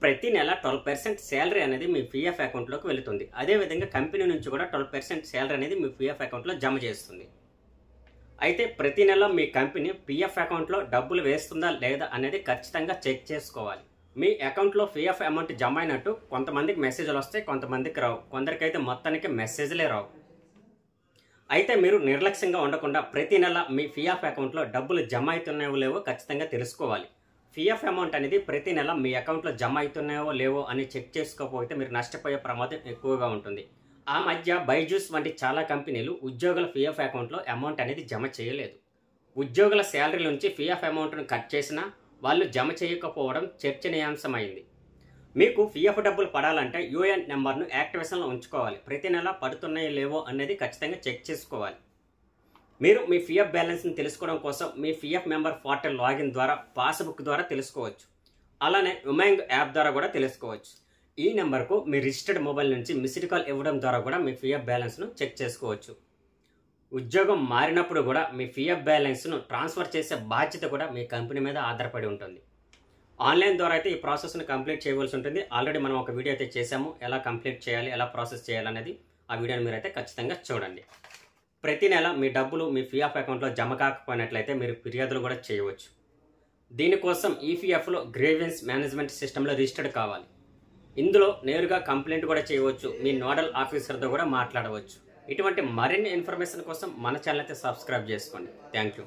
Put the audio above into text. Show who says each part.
Speaker 1: ప్రతి నెల 12% శాలరీ అనేది మీ పీఎఫ్ అకౌంట్లోకి వెళుతుంది. అదేవిధంగా కంపెనీ నుంచి కూడా 12% శాలరీ అనేది మీ పీఎఫ్ అకౌంట్లో జమ చేస్తుంది. అయితే ప్రతి నెల మీ కంపెనీ పీఎఫ్ అకౌంట్లో డబ్బులు వేస్తుందా లేదా అనేది ఖచ్చితంగా చెక్ చేసుకోవాలి. మీ అకౌంట్లో పీఎఫ్ అమౌంట్ జమ అయినట్టు కొంతమందికి మెసేజ్లు వస్తాయి, కొంతమందికి రావు. కొందరికైతే మొత్తానికి మెసేజ్లే రావు. అయితే మీరు నిర్లక్ష్యంగా ఉండకుండా ప్రతి నెల మీ పీఎఫ్ అకౌంట్లో డబ్బులు జమ అవుతున్నాయో లేవో ఖచ్చితంగా తెలుసుకోవాలి. పీఎఫ్ అమౌంట్ అనేది ప్రతి నెల మీ అకౌంట్లో జమ అవుతున్నాయో లేవో అని చెక్ చేసుకోకపోతే మీరు నష్టపోయే ప్రమాదం ఎక్కువగా ఉంటుంది. ఆ మధ్య బైజూస్ వంటి చాలా కంపెనీలు ఉద్యోగుల పీఎఫ్ అకౌంట్లో అమౌంట్ అనేది జమ చేయలేదు. ఉద్యోగుల శాలరీ నుంచి పీఎఫ్ అమౌంట్ను కట్ చేసినా వాళ్ళు జమ చేయకపోవడం చర్చనీయాంశమైంది. మీకు పీఎఫ్ డబ్బులు పడాలంటే యూఏఎన్ నెంబర్ను యాక్టివేషన్లో ఉంచుకోవాలి. ప్రతి నెల పడుతున్నాయో లేవో అనేది ఖచ్చితంగా చెక్ చేసుకోవాలి. మీరు మీ పీఎఫ్ బ్యాలెన్స్ని తెలుసుకోవడం కోసం మీ పీఎఫ్ మెంబర్ పోర్టల్ లాగిన్ ద్వారా, పాస్బుక్ ద్వారా తెలుసుకోవచ్చు. అలానే ఉమాంగ్ యాప్ ద్వారా కూడా తెలుసుకోవచ్చు. ఈ నెంబర్కు మీ రిజిస్టర్డ్ మొబైల్ నుంచి మిస్డ్ కాల్ ఇవ్వడం ద్వారా కూడా మీ పీఎఫ్ బ్యాలెన్స్ను చెక్ చేసుకోవచ్చు. ఉద్యోగం మారినప్పుడు కూడా మీ పీఎఫ్ బ్యాలెన్స్ను ట్రాన్స్ఫర్ చేసే బాధ్యత కూడా మీ కంపెనీ మీద ఆధారపడి ఉంటుంది. ఆన్లైన్ ద్వారా అయితే ఈ ప్రాసెస్ను కంప్లీట్ చేయవలసి ఉంటుంది. ఆల్రెడీ మనం ఒక వీడియో అయితే చేసాము, ఎలా కంప్లీట్ చేయాలి, ఎలా ప్రాసెస్ చేయాలనేది. ఆ వీడియోని మీరైతే ఖచ్చితంగా చూడండి. ప్రతి నెల మీ డబ్బులు మీ పీఎఫ్ అకౌంట్లో జమ కాకపోయినట్లయితే మీరు ఫిర్యాదులు కూడా చేయవచ్చు. దీనికోసం ఈపీఎఫ్లో గ్రీవెన్స్ మేనేజ్మెంట్ సిస్టంలో రిజిస్టర్డ్ కావాలి. ఇందులో నేరుగా కంప్లైంట్ కూడా చేయవచ్చు, మీ నోడల్ ఆఫీసర్తో కూడా మాట్లాడవచ్చు. ఇటువంటి మరిన్ని ఇన్ఫర్మేషన్ కోసం మన ఛానల్ అయితే సబ్స్క్రైబ్ చేసుకోండి. Thank you.